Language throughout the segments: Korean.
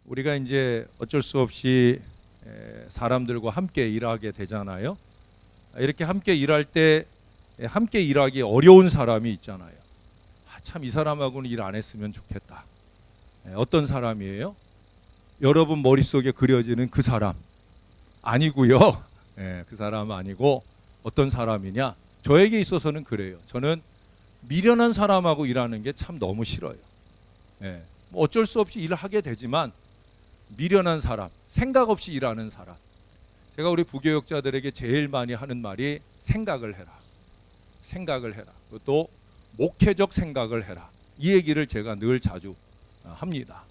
우리가 이제 어쩔 수 없이 사람들과 함께 일하게 되잖아요. 이렇게 함께 일할 때 함께 일하기 어려운 사람이 있잖아요. 참 이 사람하고는 일 안 했으면 좋겠다. 어떤 사람이에요? 여러분 머릿속에 그려지는 그 사람 아니고요. 그 사람 아니고 어떤 사람이냐? 저에게 있어서는 그래요. 저는 미련한 사람하고 일하는 게 참 너무 싫어요. 뭐 어쩔 수 없이 일을 하게 되지만 미련한 사람, 생각 없이 일하는 사람. 제가 우리 부교역자들에게 제일 많이 하는 말이 생각을 해라. 생각을 해라. 그것도 목회적 생각을 해라. 이 얘기를 제가 늘 자주 합니다.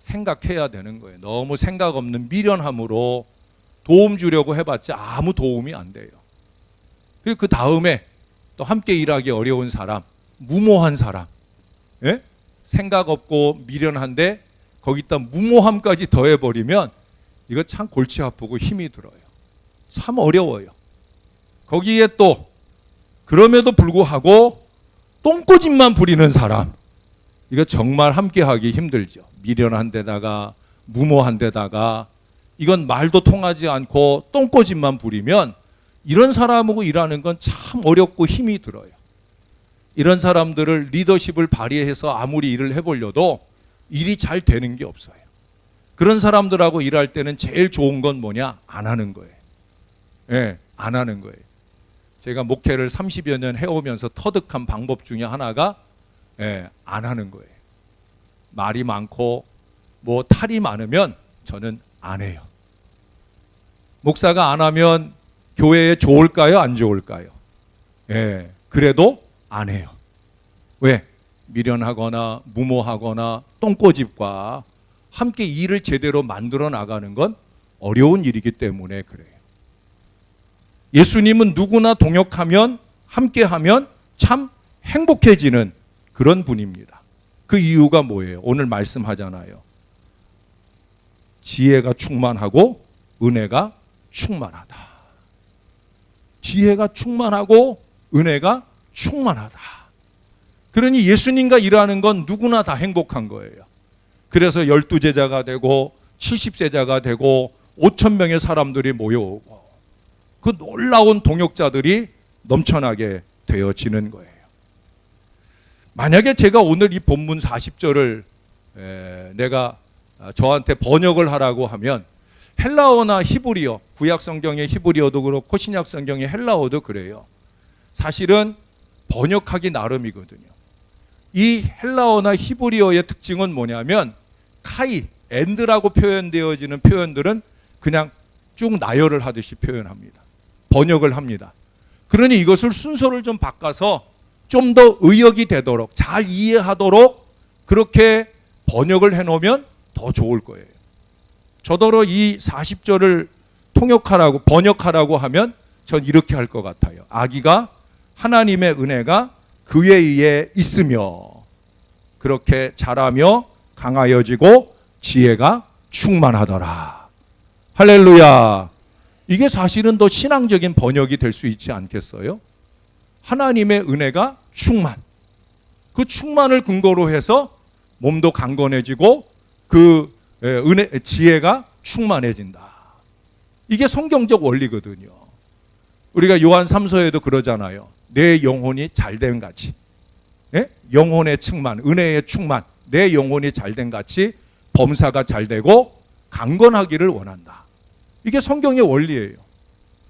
생각해야 되는 거예요. 너무 생각 없는 미련함으로 도움 주려고 해봤자 아무 도움이 안 돼요. 그리고 그 다음에 또 함께 일하기 어려운 사람, 무모한 사람. 생각 없고 미련한데 거기다 무모함까지 더해버리면 이거 참 골치 아프고 힘이 들어요. 참 어려워요. 거기에 또 그럼에도 불구하고 똥꼬집만 부리는 사람, 이거 정말 함께하기 힘들죠. 미련한 데다가 무모한 데다가 이건 말도 통하지 않고 똥꼬집만 부리면 이런 사람하고 일하는 건 참 어렵고 힘이 들어요. 이런 사람들을 리더십을 발휘해서 아무리 일을 해보려도 일이 잘 되는 게 없어요. 그런 사람들하고 일할 때는 제일 좋은 건 뭐냐? 안 하는 거예요. 안 하는 거예요. 제가 목회를 30여 년 해오면서 터득한 방법 중에 하나가 안 하는 거예요. 말이 많고 뭐 탈이 많으면 저는 안 해요. 목사가 안 하면 교회에 좋을까요? 안 좋을까요? 그래도 안 해요. 왜? 미련하거나 무모하거나 똥꼬집과 함께 일을 제대로 만들어 나가는 건 어려운 일이기 때문에 그래요. 예수님은 누구나 동역하면 함께하면 참 행복해지는 그런 분입니다. 그 이유가 뭐예요? 오늘 말씀하잖아요. 지혜가 충만하고 은혜가 충만하다. 지혜가 충만하고 은혜가 충만하다. 그러니 예수님과 일하는 건 누구나 다 행복한 거예요. 그래서 12제자가 되고 70세자가 되고 5,000명의 사람들이 모여오고 그 놀라운 동역자들이 넘쳐나게 되어지는 거예요. 만약에 제가 오늘 이 본문 40절을 내가 저한테 번역을 하라고 하면 헬라어나 히브리어, 구약 성경의 히브리어도 그렇고 신약 성경의 헬라어도 그래요. 사실은 번역하기 나름이거든요. 이 헬라어나 히브리어의 특징은 뭐냐면 카이, 엔드라고 표현되어지는 표현들은 그냥 쭉 나열을 하듯이 표현합니다. 번역을 합니다. 그러니 이것을 순서를 좀 바꿔서 좀 더 의역이 되도록 잘 이해하도록 그렇게 번역을 해놓으면 더 좋을 거예요. 저더러 이 40절을 통역하라고 번역하라고 하면 전 이렇게 할 것 같아요. 아기가 하나님의 은혜가 그에 의해 있으며 그렇게 자라며 강하여지고 지혜가 충만하더라. 할렐루야. 이게 사실은 더 신앙적인 번역이 될 수 있지 않겠어요? 하나님의 은혜가 충만. 그 충만을 근거로 해서 몸도 강건해지고 그 지혜가 충만해진다. 이게 성경적 원리거든요. 우리가 요한 3서에도 그러잖아요. 내 영혼이 잘된 같이. 영혼의 충만, 은혜의 충만. 내 영혼이 잘된 같이 범사가 잘되고 강건하기를 원한다. 이게 성경의 원리예요.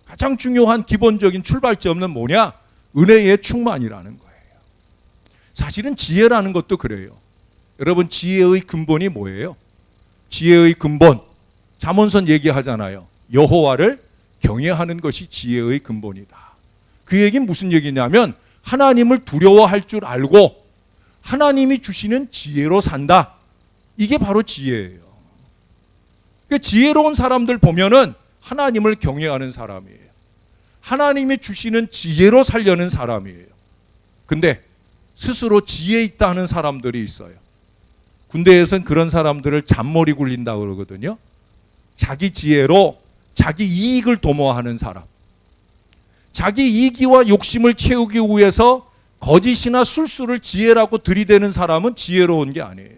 가장 중요한 기본적인 출발점은 뭐냐? 은혜의 충만이라는 거예요. 사실은 지혜라는 것도 그래요. 여러분 지혜의 근본이 뭐예요? 지혜의 근본, 잠언선 얘기하잖아요. 여호와를 경외하는 것이 지혜의 근본이다. 그 얘기는 무슨 얘기냐면 하나님을 두려워할 줄 알고 하나님이 주시는 지혜로 산다. 이게 바로 지혜예요. 그 지혜로운 사람들 보면은 하나님을 경외하는 사람이에요. 하나님이 주시는 지혜로 살려는 사람이에요. 근데 스스로 지혜 있다 하는 사람들이 있어요. 군대에서는 그런 사람들을 잔머리 굴린다고 그러거든요. 자기 지혜로 자기 이익을 도모하는 사람. 자기 이기와 욕심을 채우기 위해서 거짓이나 술수를 지혜라고 들이대는 사람은 지혜로운 게 아니에요.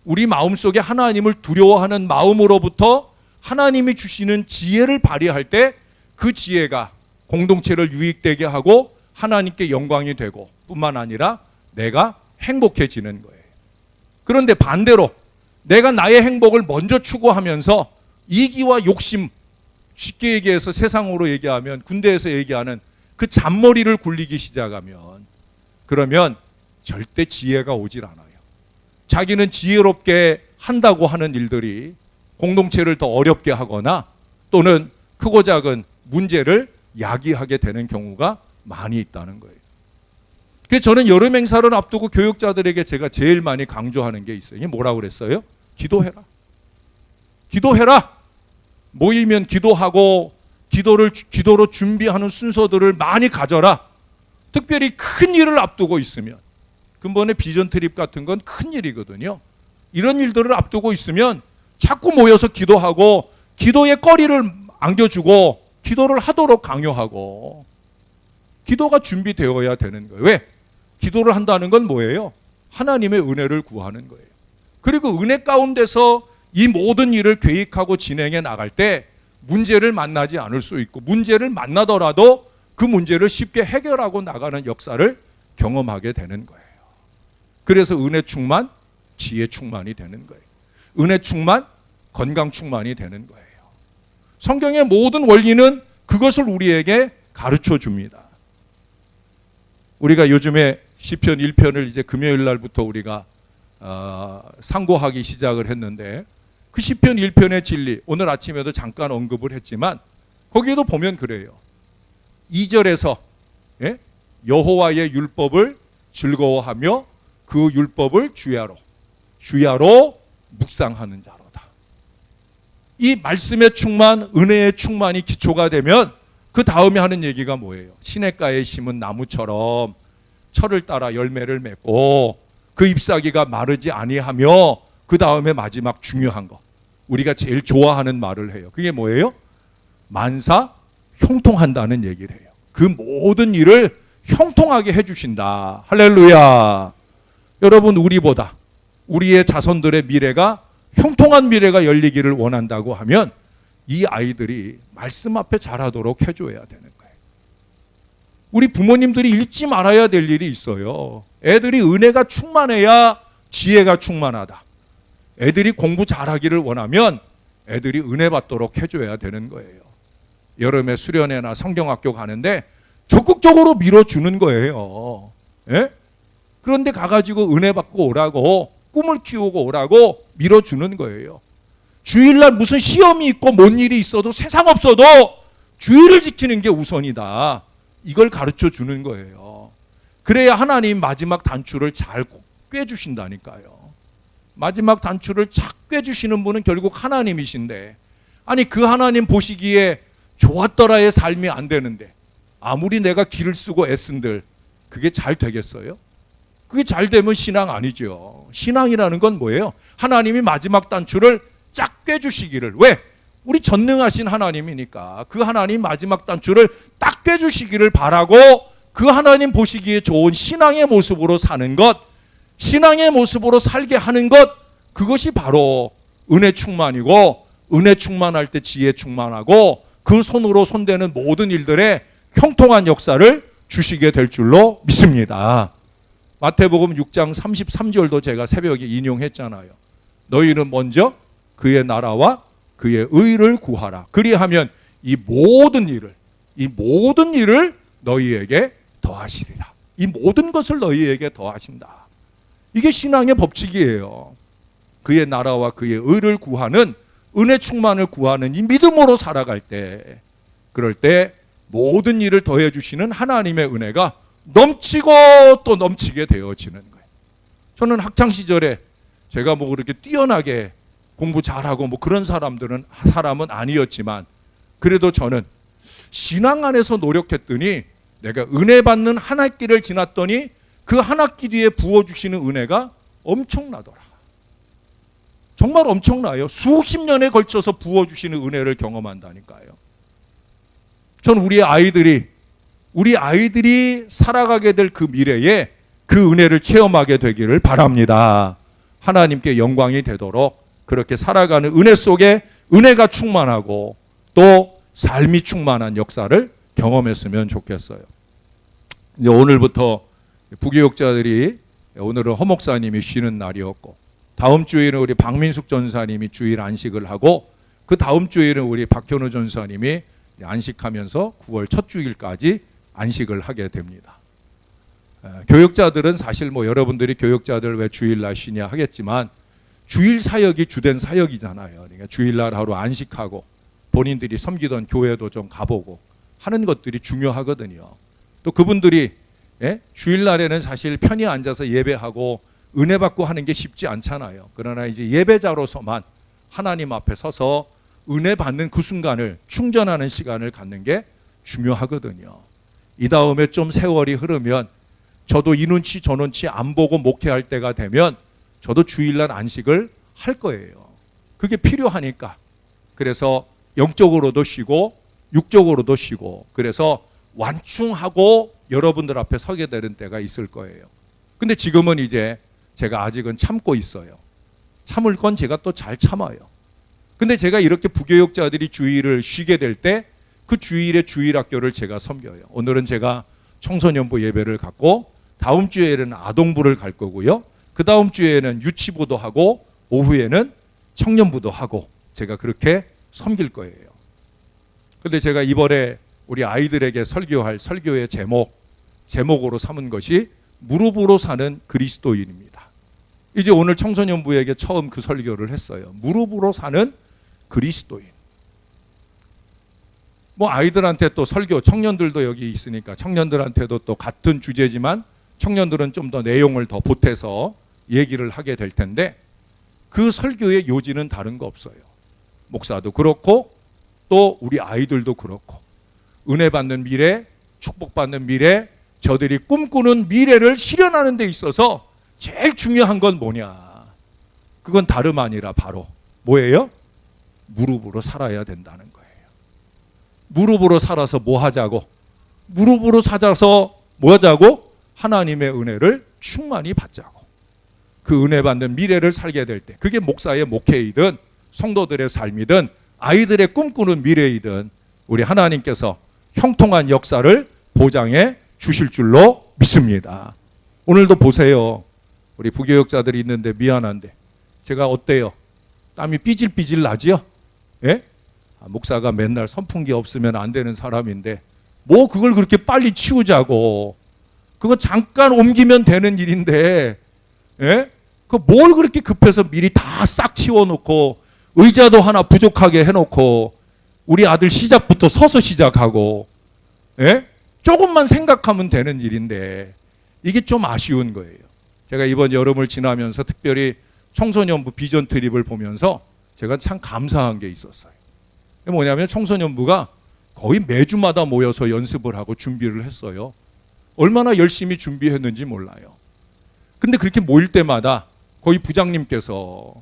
우리 마음속에 하나님을 두려워하는 마음으로부터 하나님이 주시는 지혜를 발휘할 때 그 지혜가 공동체를 유익되게 하고 하나님께 영광이 되고 뿐만 아니라 내가 행복해지는 거예요. 그런데 반대로 내가 나의 행복을 먼저 추구하면서 이기와 욕심, 쉽게 얘기해서 세상으로 얘기하면 군대에서 얘기하는 그 잔머리를 굴리기 시작하면 그러면 절대 지혜가 오질 않아요. 자기는 지혜롭게 한다고 하는 일들이 공동체를 더 어렵게 하거나 또는 크고 작은 문제를 야기하게 되는 경우가 많이 있다는 거예요. 그래서 저는 여름 행사를 앞두고 교육자들에게 제가 제일 많이 강조하는 게 있어요. 이게 뭐라고 그랬어요? 기도해라. 기도해라. 모이면 기도하고 기도로 준비하는 순서들을 많이 가져라. 특별히 큰 일을 앞두고 있으면, 근본에 비전 트립 같은 건 큰 일이거든요. 이런 일들을 앞두고 있으면 자꾸 모여서 기도하고 기도의 거리를 안겨주고 기도를 하도록 강요하고 기도가 준비되어야 되는 거예요. 왜? 기도를 한다는 건 뭐예요? 하나님의 은혜를 구하는 거예요. 그리고 은혜 가운데서 이 모든 일을 계획하고 진행해 나갈 때 문제를 만나지 않을 수 있고 문제를 만나더라도 그 문제를 쉽게 해결하고 나가는 역사를 경험하게 되는 거예요. 그래서 은혜 충만, 지혜 충만이 되는 거예요. 은혜 충만, 건강 충만이 되는 거예요. 성경의 모든 원리는 그것을 우리에게 가르쳐 줍니다. 우리가 요즘에 시편 1편을 이제 금요일 날부터 우리가 상고하기 시작을 했는데 그 시편 1편의 진리, 오늘 아침에도 잠깐 언급을 했지만 거기에도 보면 그래요. 2절에서 여호와의 율법을 즐거워하며 그 율법을 주야로 묵상하는 자로다. 이 말씀의 충만, 은혜의 충만이 기초가 되면 그 다음에 하는 얘기가 뭐예요? 시냇가에 심은 나무처럼 철을 따라 열매를 맺고 그 잎사귀가 마르지 아니하며 그 다음에 마지막 중요한 거, 우리가 제일 좋아하는 말을 해요. 그게 뭐예요? 만사 형통한다는 얘기를 해요. 그 모든 일을 형통하게 해주신다. 할렐루야. 여러분, 우리의 자손들의 미래가 형통한 미래가 열리기를 원한다고 하면 이 아이들이 말씀 앞에 자라도록 해줘야 되는 거예요. 우리 부모님들이 잊지 말아야 될 일이 있어요. 애들이 은혜가 충만해야 지혜가 충만하다. 애들이 공부 잘하기를 원하면 애들이 은혜 받도록 해줘야 되는 거예요. 여름에 수련회나 성경학교 가는데 적극적으로 밀어주는 거예요. 예? 그런데 가가지고 은혜 받고 오라고, 꿈을 키우고 오라고 밀어주는 거예요. 주일날 무슨 시험이 있고 뭔 일이 있어도 세상 없어도 주일을 지키는 게 우선이다. 이걸 가르쳐 주는 거예요. 그래야 하나님 마지막 단추를 잘 꿰주신다니까요. 마지막 단추를 착 꿰주시는 분은 결국 하나님이신데, 아니 그 하나님 보시기에 좋았더라의 삶이 안 되는데 아무리 내가 길을 쓰고 애쓴들 그게 잘 되겠어요? 그게 잘 되면 신앙 아니죠. 신앙이라는 건 뭐예요? 하나님이 마지막 단추를 쫙 꿰주시기를. 왜? 우리 전능하신 하나님이니까 그 하나님 마지막 단추를 딱 꿰주시기를 바라고 그 하나님 보시기에 좋은 신앙의 모습으로 사는 것, 신앙의 모습으로 살게 하는 것, 그것이 바로 은혜 충만이고, 은혜 충만할 때 지혜 충만하고 그 손으로 손대는 모든 일들에 형통한 역사를 주시게 될 줄로 믿습니다. 마태복음 6장 33절도 제가 새벽에 인용했잖아요. 너희는 먼저 그의 나라와 그의 의를 구하라. 그리하면 이 모든 일을 너희에게 더하시리라. 이 모든 것을 너희에게 더하신다. 이게 신앙의 법칙이에요. 그의 나라와 그의 의를 구하는, 은혜 충만을 구하는 이 믿음으로 살아갈 때, 그럴 때 모든 일을 더해 주시는 하나님의 은혜가 넘치고 또 넘치게 되어지는 거예요. 저는 학창 시절에 제가 뭐 그렇게 뛰어나게 공부 잘하고 뭐 그런 사람은 아니었지만, 그래도 저는 신앙 안에서 노력했더니 내가 은혜 받는 한 학기를 지났더니 그 한 학기 뒤에 부어주시는 은혜가 엄청나더라. 정말 엄청나요. 수십 년에 걸쳐서 부어주시는 은혜를 경험한다니까요. 저는 우리 아이들이 살아가게 될 그 미래에 그 은혜를 체험하게 되기를 바랍니다. 하나님께 영광이 되도록 그렇게 살아가는 은혜 속에 은혜가 충만하고 또 삶이 충만한 역사를 경험했으면 좋겠어요. 이제 오늘부터 부교육자들이, 오늘은 허 목사님이 쉬는 날이었고, 다음 주에는 우리 박민숙 전사님이 주일 안식을 하고, 그 다음 주에는 우리 박현우 전사님이 안식하면서 9월 첫 주일까지 안식을 하게 됩니다. 교육자들은 사실 여러분들이 교육자들 왜 주일날 쉬냐 하겠지만, 주일 사역이 주된 사역이잖아요. 그러니까 주일날 하루 안식하고 본인들이 섬기던 교회도 좀 가보고 하는 것들이 중요하거든요. 또 그분들이 주일날에는 사실 편히 앉아서 예배하고 은혜 받고 하는 게 쉽지 않잖아요. 그러나 이제 예배자로서만 하나님 앞에 서서 은혜 받는 그 순간을 충전하는 시간을 갖는 게 중요하거든요. 이 다음에 좀 세월이 흐르면 저도 이 눈치 저 눈치 안 보고 목회할 때가 되면 저도 주일날 안식을 할 거예요. 그게 필요하니까. 그래서 영적으로도 쉬고 육적으로도 쉬고, 그래서 완충하고 여러분들 앞에 서게 되는 때가 있을 거예요. 근데 지금은 이제 제가 아직은 참고 있어요. 참을 건 제가 또 잘 참아요. 근데 제가 이렇게 부교육자들이 주일을 쉬게 될 때 그 주일에 주일학교를 제가 섬겨요. 오늘은 제가 청소년부 예배를 갖고 다음 주에는 아동부를 갈 거고요. 그 다음 주에는 유치부도 하고 오후에는 청년부도 하고 제가 그렇게 섬길 거예요. 근데 제가 이번에 우리 아이들에게 설교할 설교의 제목으로 삼은 것이 무릎으로 사는 그리스도인입니다. 이제 오늘 청소년부에게 처음 그 설교를 했어요. 무릎으로 사는 그리스도인. 아이들한테 또 설교, 청년들도 여기 있으니까 청년들한테도 또 같은 주제지만 청년들은 좀 더 내용을 더 보태서 얘기를 하게 될 텐데, 그 설교의 요지는 다른 거 없어요. 목사도 그렇고 또 우리 아이들도 그렇고, 은혜 받는 미래, 축복받는 미래, 저들이 꿈꾸는 미래를 실현하는 데 있어서 제일 중요한 건 뭐냐? 그건 다름 아니라 바로 뭐예요? 무릎으로 살아야 된다는 거예요. 무릎으로 살아서 뭐 하자고? 무릎으로 살아서 뭐 하자고? 하나님의 은혜를 충만히 받자고. 그 은혜 받는 미래를 살게 될 때, 그게 목사의 목회이든 성도들의 삶이든 아이들의 꿈꾸는 미래이든 우리 하나님께서 형통한 역사를 보장해 주실 줄로 믿습니다. 오늘도 보세요. 우리 부교육자들이 있는데 미안한데 제가 어때요? 땀이 삐질삐질 나지요? 예? 목사가 맨날 선풍기 없으면 안 되는 사람인데 그걸 그렇게 빨리 치우자고. 그거 잠깐 옮기면 되는 일인데, 예? 뭘 그렇게 급해서 미리 다 싹 치워놓고 의자도 하나 부족하게 해놓고 우리 아들 시작부터 서서 시작하고, 예? 조금만 생각하면 되는 일인데 이게 좀 아쉬운 거예요. 제가 이번 여름을 지나면서 특별히 청소년부 비전 트립을 보면서 제가 참 감사한 게 있었어요. 뭐냐면 청소년부가 거의 매주마다 모여서 연습을 하고 준비를 했어요. 얼마나 열심히 준비했는지 몰라요. 근데 그렇게 모일 때마다 거의 부장님께서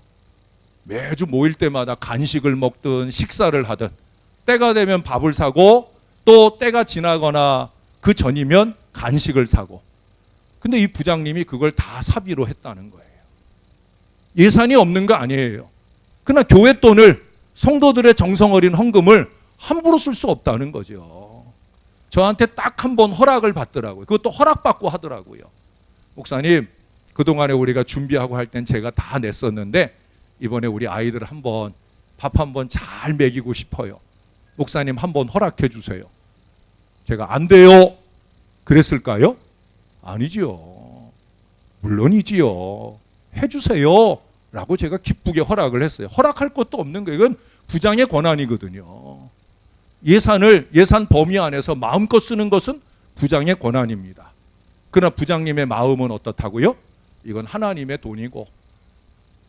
매주 모일 때마다 간식을 먹든 식사를 하든 때가 되면 밥을 사고 또 때가 지나거나 그 전이면 간식을 사고, 근데 이 부장님이 그걸 다 사비로 했다는 거예요. 예산이 없는 거 아니에요. 그러나 교회 돈을, 성도들의 정성 어린 헌금을 함부로 쓸 수 없다는 거죠. 저한테 딱 한 번 허락을 받더라고요. 그것도 허락받고 하더라고요. 목사님, 그동안에 우리가 준비하고 할 땐 제가 다 냈었는데 이번에 우리 아이들 밥 한 번 잘 먹이고 싶어요. 목사님 한번 허락해 주세요. 제가 안 돼요 그랬을까요? 아니지요. 물론이지요. 해주세요 라고 제가 기쁘게 허락을 했어요. 허락할 것도 없는 거예요. 이건 부장의 권한이거든요. 예산 범위 안에서 마음껏 쓰는 것은 부장의 권한입니다. 그러나 부장님의 마음은 어떻다고요? 이건 하나님의 돈이고,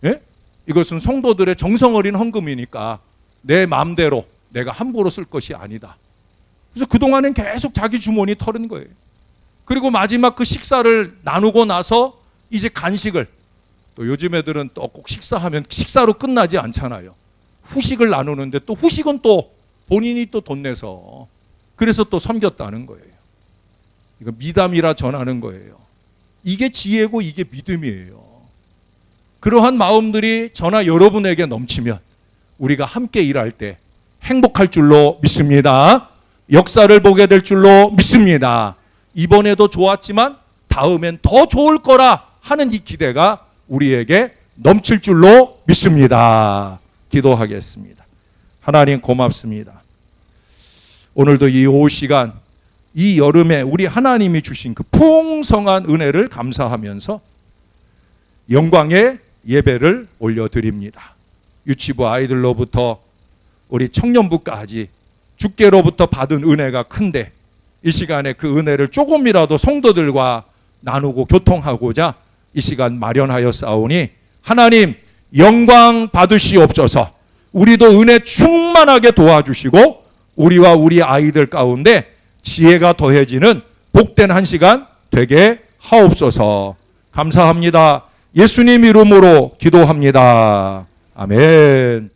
예? 이것은 성도들의 정성 어린 헌금이니까 내 마음대로 내가 함부로 쓸 것이 아니다. 그래서 그동안엔 계속 자기 주머니 털은 거예요. 그리고 마지막 그 식사를 나누고 나서 이제 간식을, 또 요즘 애들은 또 꼭 식사하면 식사로 끝나지 않잖아요. 후식을 나누는데 또 후식은 또 본인이 또 돈 내서, 그래서 또 섬겼다는 거예요. 이거 미담이라 전하는 거예요. 이게 지혜고 이게 믿음이에요. 그러한 마음들이 저나 여러분에게 넘치면 우리가 함께 일할 때 행복할 줄로 믿습니다. 역사를 보게 될 줄로 믿습니다. 이번에도 좋았지만 다음엔 더 좋을 거라 하는 이 기대가 우리에게 넘칠 줄로 믿습니다. 기도하겠습니다. 하나님 고맙습니다. 오늘도 이 오후 시간, 이 여름에 우리 하나님이 주신 그 풍성한 은혜를 감사하면서 영광의 예배를 올려드립니다. 유치부 아이들로부터 우리 청년부까지 주께로부터 받은 은혜가 큰데 이 시간에 그 은혜를 조금이라도 성도들과 나누고 교통하고자 이 시간 마련하여 싸우니 하나님 영광 받으시옵소서. 우리도 은혜 충만하게 도와주시고 우리와 우리 아이들 가운데 지혜가 더해지는 복된 한 시간 되게 하옵소서. 감사합니다. 예수님 이름으로 기도합니다. 아멘.